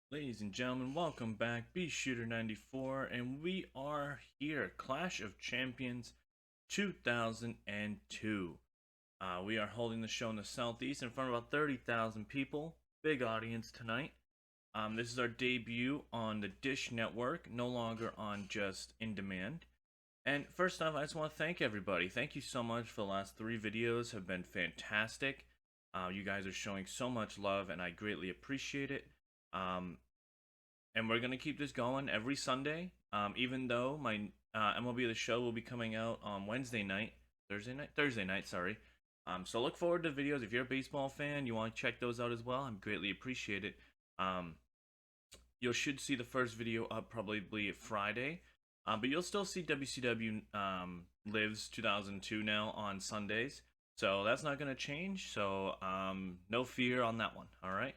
Ladies and gentlemen, welcome back. B Shooter 94, and we are here. Clash of Champions 2002. We are holding the show in the Southeast in front of about 30,000 people. Big audience tonight. This is our debut on the Dish Network, no longer on just in demand. And first off, I just want to thank everybody. Thank you so much for the last three videos, have been fantastic. You guys are showing so much love, and I greatly appreciate it. And we're gonna keep this going every Sunday. Even though my MLB The Show will be coming out on Thursday night. Sorry. So look forward to videos. If you're a baseball fan, you want to check those out as well. I greatly appreciate it. You should see the first video up probably Friday, but you'll still see WCW Lives 2002 now on Sundays. So that's not gonna change. So no fear on that one. All right.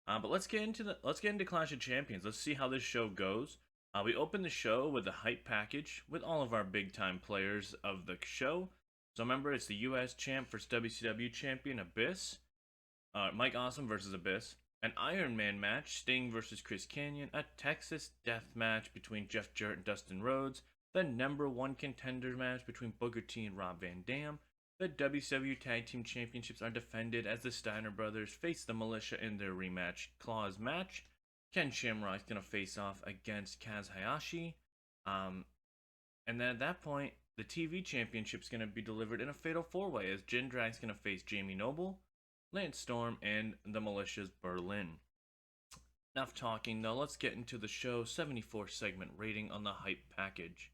But let's get into Clash of Champions. Let's see how this show goes. We open the show with a hype package with all of our big time players of the show. So remember, it's the U.S. Champ versus WCW Champion Abyss, Mike Awesome versus Abyss, an Iron Man match, Sting versus Chris Kanyon, a Texas Death match between Jeff Jarrett and Dustin Rhodes, the number one contender match between Booker T and Rob Van Dam. The WCW Tag Team Championships are defended as the Steiner brothers face the Militia in their rematch clause match. Ken Shamrock is going to face off against Kaz Hayashi. And then at that point, the TV Championship is going to be delivered in a fatal four-way as Jindrak is going to face Jamie Noble, Lance Storm, and the Militia's Berlyn. Enough talking though, let's get into the show. 74 segment rating on the hype package.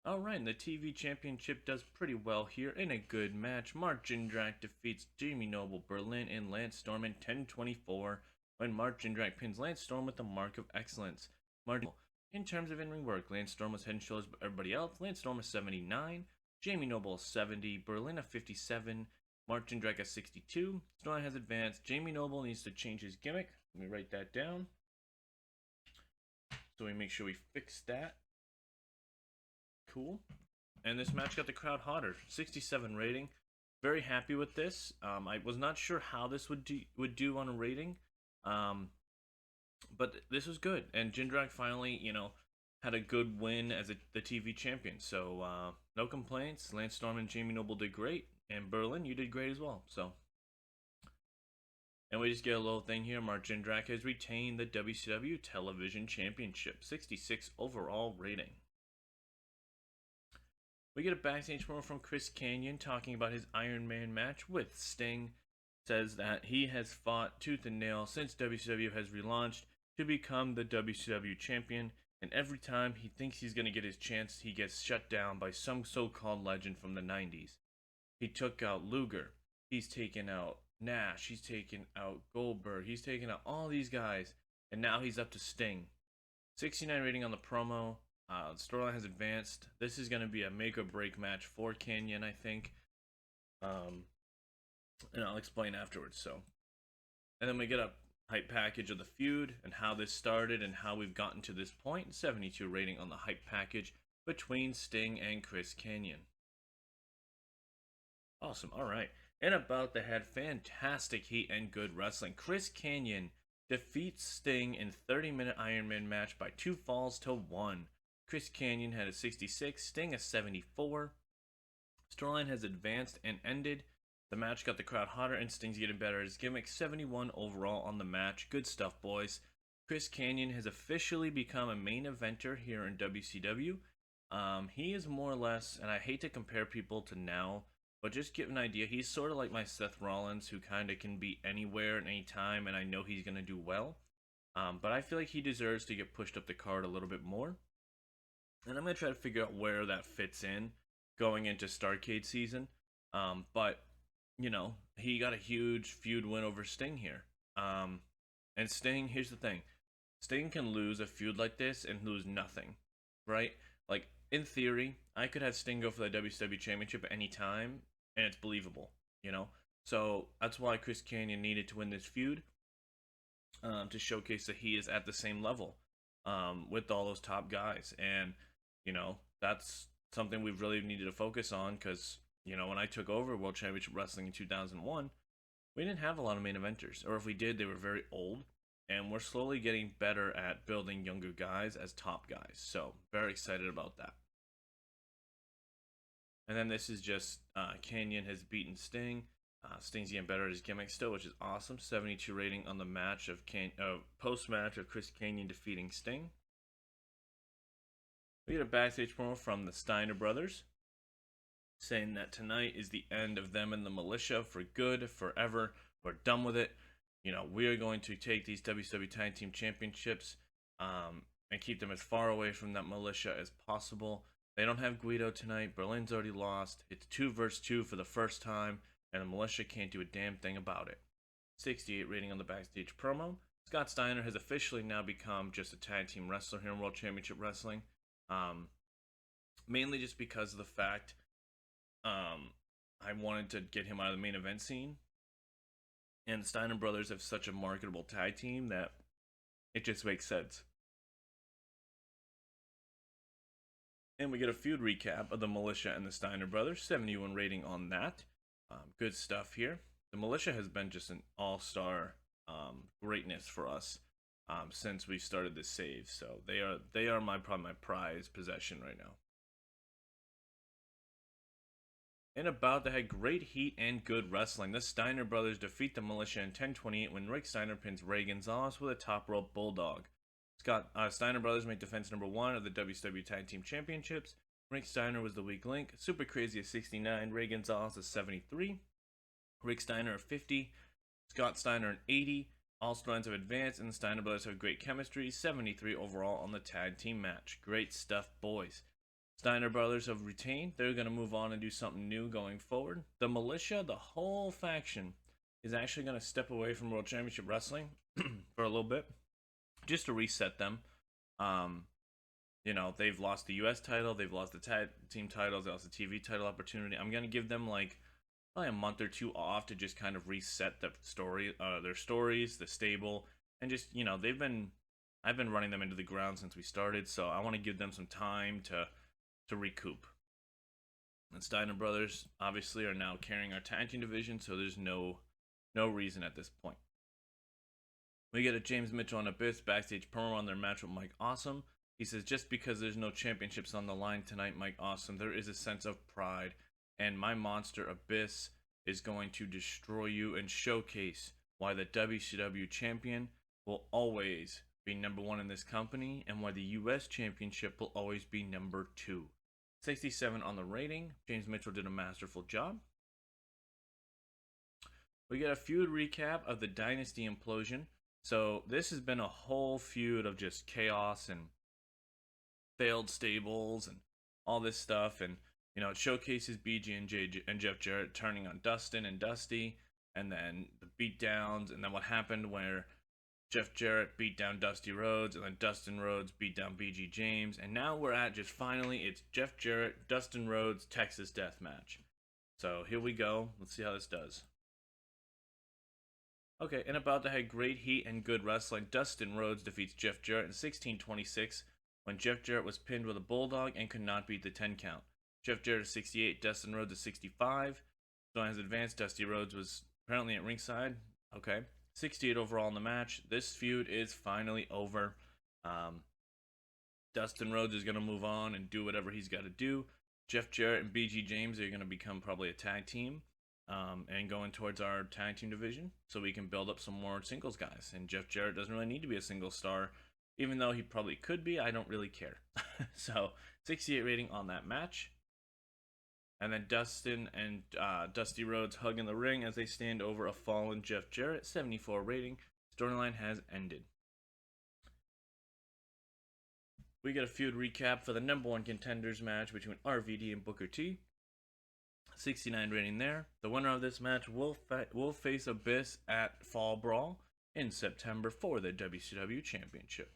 Alright, the TV Championship does pretty well here in a good match. Mark Jindrak defeats Jamie Noble, Berlyn, and Lance Storm in 10:24 when Mark Jindrak pins Lance Storm with the mark of excellence. In terms of in-ring work, Lance Storm was head and shoulders above everybody else. Lance Storm is 79, Jamie Noble is 70, Berlyn a 57, Mark Jindrak a 62. Storm has advanced. Jamie Noble needs to change his gimmick. Let me write that down so we make sure we fix that. Cool. And this match got the crowd hotter. 67 rating. Very happy with this. I was not sure how this would do on a rating, but this was good. And Jindrak finally, had a good win as the TV champion. So no complaints. Lance Storm and Jamie Noble did great, and Berlyn, you did great as well. So. And we just get a little thing here. Mark Jindrak has retained the WCW Television Championship. 66 overall rating. We get a backstage promo from Chris Kanyon talking about his Iron Man match with Sting. Says that he has fought tooth and nail since WCW has relaunched to become the WCW champion, and every time he thinks he's going to get his chance, he gets shut down by some so-called legend from the 90s. He took out Luger, he's taken out Nash, he's taken out Goldberg, he's taken out all these guys, and now he's up to Sting. 69 rating on the promo. The storyline has advanced. This is going to be a make or break match for Kanyon, I think. And I'll explain afterwards. So, and then we get a hype package of the feud and how this started and how we've gotten to this point. 72 rating on the hype package between Sting and Chris Kanyon. Awesome. All right. And about the head, fantastic heat and good wrestling. Chris Kanyon defeats Sting in 30-minute Iron Man match by 2 falls to 1. Chris Kanyon had a 66, Sting a 74. Storyline has advanced and ended. The match got the crowd hotter and Sting's getting better at his gimmick. 71 overall on the match. Good stuff, boys. Chris Kanyon has officially become a main eventer here in WCW. He is more or less, and I hate to compare people to now, but just give an idea, he's sort of like my Seth Rollins, who kind of can be anywhere at any time, and I know he's going to do well. But I feel like he deserves to get pushed up the card a little bit more. And I'm going to try to figure out where that fits in going into Starrcade season. But, he got a huge feud win over Sting here. And Sting, here's the thing. Sting can lose a feud like this and lose nothing, right? Like, in theory, I could have Sting go for the WCW Championship at any time, and it's believable, So that's why Chris Kanyon needed to win this feud, to showcase that he is at the same level with all those top guys. And that's something we've really needed to focus on because, when I took over World Championship Wrestling in 2001, we didn't have a lot of main eventers, or if we did, they were very old. And we're slowly getting better at building younger guys as top guys. So, very excited about that. And then this is just Kanyon has beaten Sting. Sting's getting better at his gimmick still, which is awesome. 72 rating on the match of post match of Chris Kanyon defeating Sting. We get a backstage promo from the Steiner brothers, saying that tonight is the end of them and the Militia for good, forever. We're done with it. You know, we are going to take these WCW Tag Team Championships and keep them as far away from that Militia as possible. They don't have Guido tonight. Berlyn's already lost. It's 2 versus 2 for the first time, and the Militia can't do a damn thing about it. 68 rating on the backstage promo. Scott Steiner has officially now become just a tag team wrestler here in World Championship Wrestling. Mainly just because of the fact I wanted to get him out of the main event scene. And the Steiner brothers have such a marketable tag team that it just makes sense. And we get a feud recap of the Militia and the Steiner brothers. 71 rating on that. Good stuff here. The Militia has been just an all-star greatness for us since we started this save. So they are probably my prized possession right now. And about that had great heat and good wrestling. The Steiner brothers defeat the Militia in 10:28 when Rick Steiner pins Ray Gonzalez with a top rope bulldog. Steiner brothers make defense number 1 of the WCW Tag Team Championships. Rick Steiner was the weak link. Super Crazy at 69. Ray Gonzalez at 73. Rick Steiner at 50. Scott Steiner at 80. All storylines have advanced, and the Steiner brothers have great chemistry. 73 overall on the tag team match. Great stuff, boys. Steiner brothers have retained. They're going to move on and do something new going forward. The Militia, the whole faction, is actually going to step away from World Championship Wrestling for a little bit, just to reset them. You know, they've lost the U.S. title, they've lost the tag team titles, they lost the TV title opportunity. I'm going to give them like probably a month or two off to just kind of reset the story, their stories, the stable, and just, you know, I've been running them into the ground since we started, so I want to give them some time to recoup. And Steiner brothers obviously are now carrying our tag team division, so there's no reason at this point. We get a James Mitchell and Abyss backstage promo on their match with Mike Awesome. He says, just because there's no championships on the line tonight, Mike Awesome, there is a sense of pride, and my monster Abyss is going to destroy you and showcase why the WCW Champion will always be number 1 in this company, and why the US Championship will always be number 2. 67 on the rating. James Mitchell did a masterful job. We get a feud recap of the Dynasty Implosion. So this has been a whole feud of just chaos and failed stables and all this stuff. And, you know, it showcases BG and Jeff Jarrett turning on Dustin and Dusty. And then the beatdowns. And then what happened where Jeff Jarrett beat down Dusty Rhodes, and then Dustin Rhodes beat down BG James, and now we're at just finally, it's Jeff Jarrett, Dustin Rhodes, Texas Death Match. So here we go. Let's see how this does. Okay, and about to have great heat and good wrestling, Dustin Rhodes defeats Jeff Jarrett in 16:26 when Jeff Jarrett was pinned with a bulldog and could not beat the 10 count. Jeff Jarrett is 68, Dustin Rhodes is 65. So as advanced, Dusty Rhodes was apparently at ringside. Okay. 68 overall in the match. This feud is finally over. Dustin Rhodes is going to move on and do whatever he's got to do. Jeff Jarrett and BG James are going to become probably a tag team and going towards our tag team division so we can build up some more singles guys. And Jeff Jarrett doesn't really need to be a single star, even though he probably could be. I don't really care. So 68 rating on that match. And then Dustin and Dusty Rhodes hug in the ring as they stand over a fallen Jeff Jarrett. 74 rating. Storyline has ended. We get a feud recap for the number 1 contenders match between RVD and Booker T. 69 rating there. The winner of this match will face Abyss at Fall Brawl in September for the WCW Championship.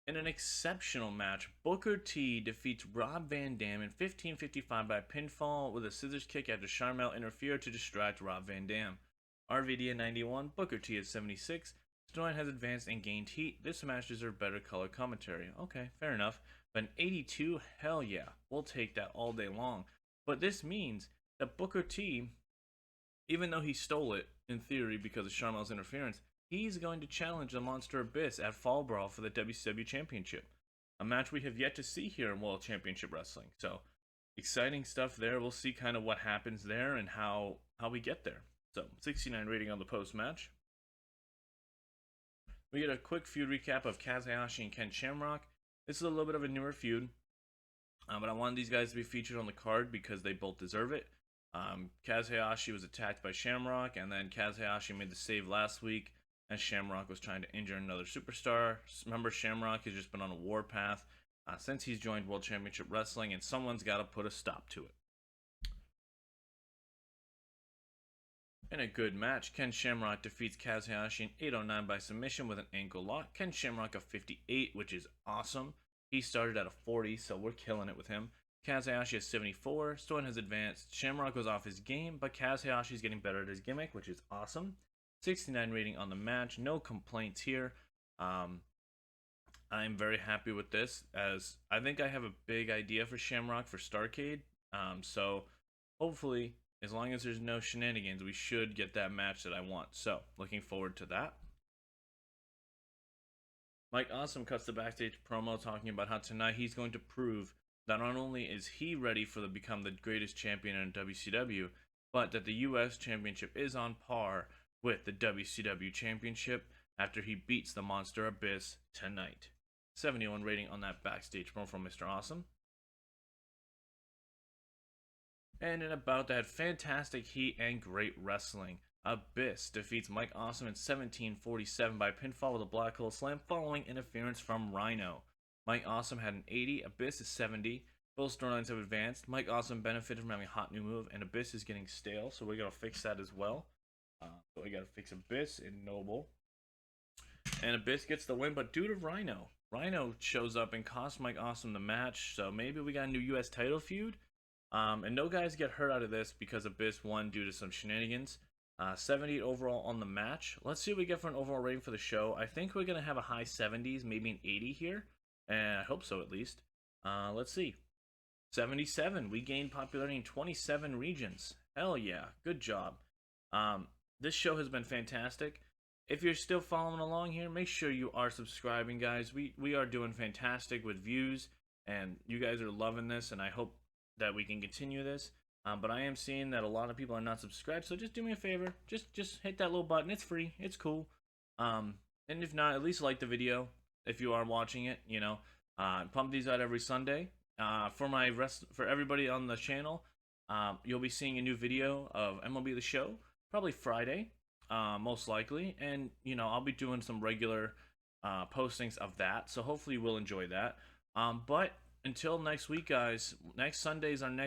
In an exceptional match, Booker T defeats Rob Van Dam in 15:55 by pinfall with a scissors kick after Sharmell interfered to distract Rob Van Dam. RVD at 91, Booker T at 76. Storyline has advanced and gained heat. This match deserved better color commentary. Okay, fair enough. But an 82, hell yeah, we'll take that all day long. But this means that Booker T, even though he stole it in theory because of Sharmel's interference, he's going to challenge the Monster Abyss at Fall Brawl for the WCW Championship, a match we have yet to see here in World Championship Wrestling. So exciting stuff there. We'll see kind of what happens there and how we get there. So 69 rating on the post match. We get a quick feud recap of Kaz Hayashi and Ken Shamrock. This is a little bit of a newer feud, but I wanted these guys to be featured on the card because they both deserve it. Kaz Hayashi was attacked by Shamrock, and then Kaz Hayashi made the save last week as Shamrock was trying to injure another superstar. Remember, Shamrock has just been on a warpath since he's joined World Championship Wrestling, and someone's got to put a stop to it. In a good match, Ken Shamrock defeats Kaz Hayashi in 809 by submission with an ankle lock. Ken Shamrock a 58, which is awesome. He started at a 40, so we're killing it with him. Kaz Hayashi is 74. Stone has advanced. Shamrock was off his game, but Kaz Hayashi is getting better at his gimmick, which is awesome. 69 rating on the match. No complaints here. I'm very happy with this, as I think I have a big idea for Shamrock for Starrcade. So hopefully, as long as there's no shenanigans, we should get that match that I want. So looking forward to that. Mike Awesome cuts the backstage promo talking about how tonight he's going to prove that not only is he ready for become the greatest champion in WCW, but that the US Championship is on par with the WCW Championship after he beats the Monster Abyss tonight. 71 rating on that backstage promo from Mr. Awesome. And in about that, fantastic heat and great wrestling. Abyss defeats Mike Awesome in 1747 by pinfall with a black hole slam following interference from Rhino. Mike Awesome had an 80, Abyss is 70. Both storylines have advanced. Mike Awesome benefited from having a hot new move, and Abyss is getting stale, so we gotta fix that as well. So we gotta fix Abyss in Noble. And Abyss gets the win, but due to Rhino, Rhino shows up and costs Mike Awesome the match, so maybe we got a new US title feud. And no guys get hurt out of this because Abyss won due to some shenanigans. 78 overall on the match. Let's see what we get for an overall rating for the show. I think we're going to have a high 70s, maybe an 80 here. And I hope so, at least. Let's see. 77. We gained popularity in 27 regions. Hell yeah. Good job. This show has been fantastic. If you're still following along here, make sure you are subscribing, guys. We are doing fantastic with views, and you guys are loving this, and I hope that we can continue this. But I am seeing that a lot of people are not subscribed, so just do me a favor. Just hit that little button. It's free. It's cool. And if not, at least like the video if you are watching it. You know, pump these out every Sunday. For everybody on the channel, you'll be seeing a new video of MLB The Show probably Friday, most likely. And you know, I'll be doing some regular postings of that. So hopefully you will enjoy that. But until next week, guys. Next Sunday is our next